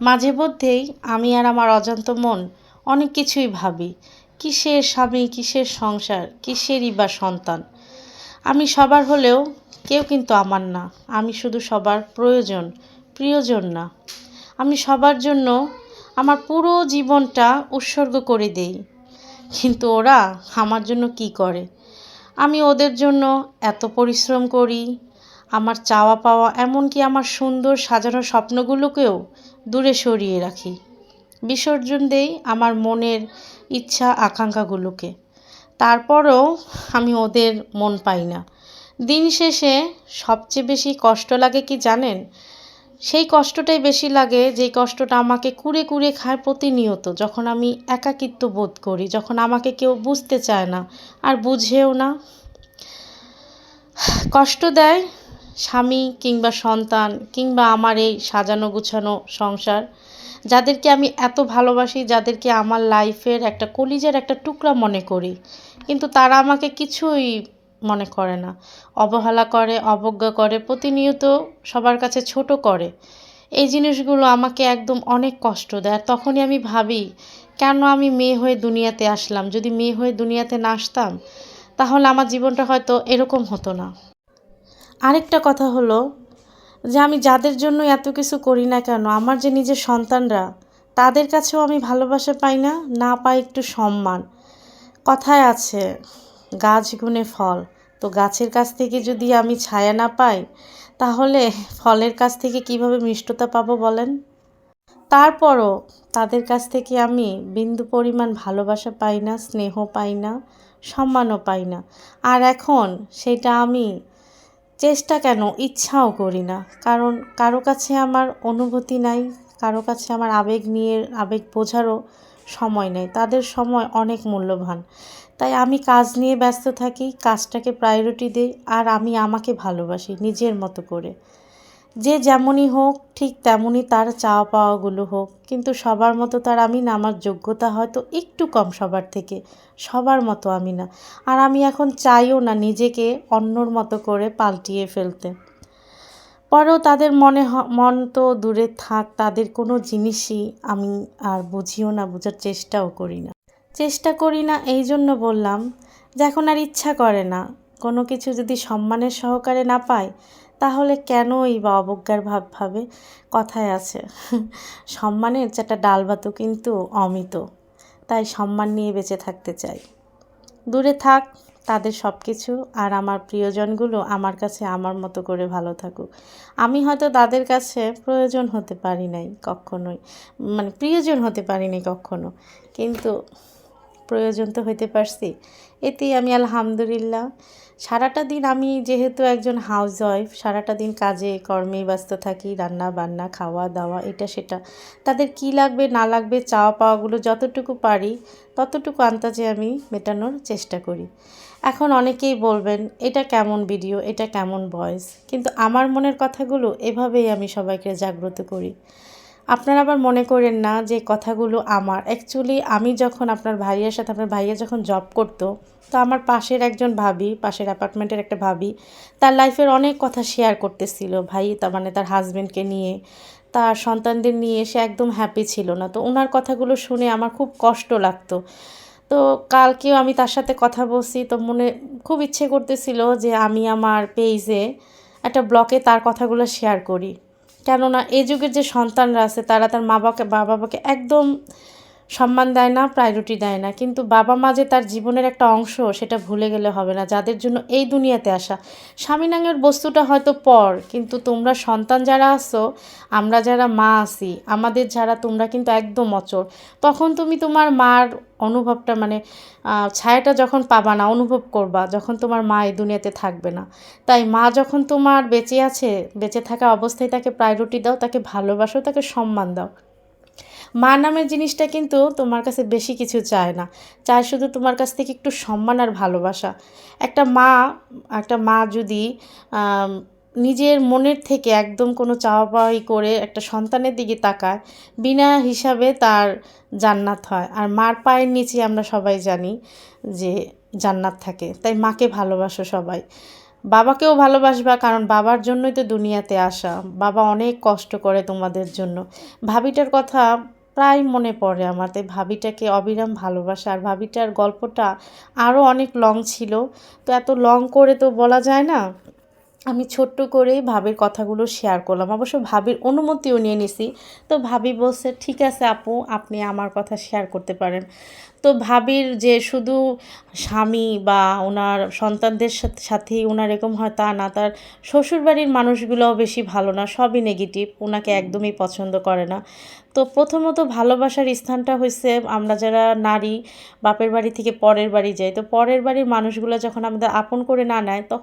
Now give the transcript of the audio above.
মাঝে মধ্যেই আমি আর আমার অজান্ত মন অনেক কিছুই ভাবি। কিসের স্বামী, কিসের সংসার, কিসেরই বা সন্তান। আমি সবার হলেও কেউ কিন্তু আমার না। আমি শুধু সবার প্রয়োজন, প্রিয়জন না। আমি সবার জন্য আমার পুরো জীবনটা উৎসর্গ করে দেই। কিন্তু ওরা আমার জন্য কি করে? আমি ওদের জন্য এত পরিশ্রম করি, আমার চাওয়া পাওয়া এমনকি আমার সুন্দর সাজানো স্বপ্নগুলোকেও দূরে সরিয়ে রাখি। বিসর্জন দেই আমার মনের ইচ্ছা আকাঙ্ক্ষাগুলোকে। তারপরও আমি ওদের মন পাই না। দিন শেষে সবচেয়ে বেশি কষ্ট লাগে কি জানেন? সেই কষ্টটাই বেশি লাগে যেই কষ্টটা আমাকে কুরে কুরে খায় প্রতিনিয়ত, যখন আমি একাকিত্ব বোধ করি, যখন আমাকে কেউ বুঝতে চায় না আর বুঝেও না। কষ্ট দেয় স্বামী কিংবা সন্তান কিংবা আমার এই সাজানো গুছানো সংসার, যাদেরকে আমি এত ভালোবাসি, যাদেরকে আমার লাইফের একটা কলিজার একটা টুকরা মনে করি, কিন্তু তারা আমাকে কিছুই মনে করে না। অবহেলা করে, অবজ্ঞা করে, প্রতিনিয়ত সবার কাছে ছোট করে। এই জিনিসগুলো আমাকে একদম অনেক কষ্ট দেয়। আর তখনই আমি ভাবি, কেন আমি মেয়ে হয়ে দুনিয়াতে আসলাম? যদি মেয়ে হয়ে দুনিয়াতে না আসতাম, তাহলে আমার জীবনটা হয়তো এরকম হতো না। আরেকটা কথা হলো যে আমি যাদের জন্য এত কিছু করি না কেন, আমার যে নিজের সন্তানরা, তাদের কাছেও আমি ভালোবাসা পাই না, না পাই একটু সম্মান। কথায় আছে গাছ গুণে ফল। তো গাছের কাছ থেকে যদি আমি ছায়া না পাই, তাহলে ফলের কাছ থেকে কিভাবে মিষ্টতা পাবো বলেন? তারপরও তাদের কাছ থেকে আমি বিন্দু পরিমাণ ভালোবাসা পাই না, স্নেহ পাই না, সম্মানও পাই না। আর এখন সেটা আমি চেষ্টা কেন, ইচ্ছাও করি না। কারণ কারো কাছে আমার অনুভূতি নাই, কারো কাছে আমার আবেগ নিয়ে আবেগ বোঝারও সময় নেই। তাদের সময় অনেক মূল্যবান। তাই আমি কাজ নিয়ে ব্যস্ত থাকি, কাজটাকে প্রায়োরিটি দিই, আর আমি আমাকে ভালোবাসি নিজের মতো করে। যে যেমনই হোক ঠিক তেমনই তার চাওয়া পাওয়াগুলো হোক, কিন্তু সবার মতো তার আমি না। আমার যোগ্যতা হয়তো একটু কম সবার থেকে, সবার মতো আমি না। আর আমি এখন চাইও না নিজেকে অন্যর মতো করে পাল্টিয়ে ফেলতে। পরেও তাদের মন তো দূরে থাক, তাদের কোনো জিনিসই আমি আর বুঝিও না, বোঝার চেষ্টাও করি না। চেষ্টা করি না এই জন্য বললাম যে এখন আর ইচ্ছা করে না। কোনো কিছু যদি সম্মানের সহকারে না পাই, তাহলে কেনই বা অবজ্ঞার ভাব ভাবে? কথায় আছে সম্মানের চারটা ডাল ভাতও কিন্তু অমিত। তাই সম্মান নিয়ে বেঁচে থাকতে চাই। দূরে থাক তাদের সব কিছু, আর আমার প্রিয়জনগুলো আমার কাছে আমার মতো করে ভালো থাকুক। আমি হয়তো তাদের কাছে প্রয়োজন হতে পারি নাই কখনোই, মানে প্রিয়জন হতে পারিনি কখনো, কিন্তু প্রয়োজন তো হইতে পারছি। এতেই আমি আলহামদুলিল্লাহ। সারাটা দিন আমি যেহেতু একজন হাউসওয়াইফ, সারাটা দিন কাজে কর্মেই ব্যস্ত থাকি, রান্না বান্না, খাওয়া দাওয়া, এটা সেটা। তাদের কি লাগবে না লাগবে, চাওয়া পাওয়াগুলো যতটুকু পারি ততটুকু আন্দাজে আমি মেটানোর চেষ্টা করি। এখন অনেকেই বলবেন এটা কেমন ভিডিও, এটা কেমন ভয়েস, কিন্তু আমার মনের কথাগুলো এভাবেই আমি সবাইকে জাগ্রত করি। আপনারা আবার মনে করেন না যে কথাগুলো আমার। অ্যাকচুয়ালি আমি যখন আপনার ভাইয়ের সাথে, আপনার ভাইয়া যখন জব করতো, তো আমার পাশের একজন ভাবি, পাশের অ্যাপার্টমেন্টের একটা ভাবি, তার লাইফের অনেক কথা শেয়ার করতেছিল। ভাই তার মানে তার হাজব্যান্ডকে নিয়ে, তার সন্তানদের নিয়ে সে একদম হ্যাপি ছিল না। তো ওনার কথাগুলো শুনে আমার খুব কষ্ট লাগতো। তো কালকেও আমি তার সাথে কথা বলছি, তো মনে খুব ইচ্ছে করতেছিল যে আমি আমার পেজে একটা ব্লগে তার কথাগুলো শেয়ার করি। কেননা এই যুগের যে সন্তানরা আছে, তারা তার বাবাকে একদম সম্মান দেয় না, প্রায়োরিটি দেয় না। কিন্তু বাবা মা যে তার জীবনের একটা অংশ, সেটা ভুলে গেলে হবে না। যাদের জন্য এই দুনিয়াতে আসা, স্বামী নামের বস্তুটা হয়তো পর, কিন্তু তোমরা সন্তান যারা আছো, আমরা যারা মা আছি, আমাদের যারা, তোমরা কিন্তু একদম অচল। তখন তুমি তোমার মার অনুভবটা, মানে ছায়াটা যখন পাবা না, অনুভব করবা যখন তোমার মা এই দুনিয়াতে থাকবে না। তাই মা যখন তোমার বেঁচে আছে, বেঁচে থাকা অবস্থায় তাকে প্রায়োরিটি দাও, তাকে ভালোবাসো, তাকে সম্মান দাও। মা নামের জিনিসটা কিন্তু তোমার কাছে বেশি কিছু চায় না, চায় শুধু তোমার কাছ থেকে একটু সম্মান আর ভালোবাসা। একটা মা যদি নিজের মনের থেকে একদম কোনো চাওয়া পাওয়াই করে একটা সন্তানের দিকে তাকায়, বিনা হিসাবে তার জান্নাত হয়। আর মার পায়ের নিচে আমরা সবাই জানি যে জান্নাত থাকে। তাই মাকে ভালোবাসো সবাই। বাবাকেও ভালোবাসবা, কারণ বাবার জন্যই তো দুনিয়াতে আসা। বাবা অনেক কষ্ট করে তোমাদের জন্য। ভাবিটার কথা প্রায় মনে পড়ে আমার, তাই ভাবিটাকে অবিরাম ভালোবাসা। আর ভাবিটার গল্পটা আরও অনেক লং ছিল, তো এত লং করে তো বলা যায় না। আমি ছোট্ট করেই ভাবির কথাগুলো শেয়ার করলাম, অবশ্য ভাবির অনুমতিও নিয়ে নিছি। তো ভাবি বলছে ঠিক আছে আপু, আপনি আমার কথা শেয়ার করতে পারেন। তো ভাবির যে শুধু স্বামী বা ওনার সন্তানদের সাথেই ওনার এরকম হয় তা না, তার শ্বশুরবাড়ির মানুষগুলোও বেশি ভালো না, সবই নেগেটিভ, ওনাকে একদমই পছন্দ করে না। তো প্রথমত ভালোবাসার স্থানটা হয়েছে আমরা যারা নারী বাপের বাড়ি থেকে পরের বাড়ি যাই, তো পরের বাড়ির মানুষগুলো যখন আমাদের আপন করে না নেয় তখন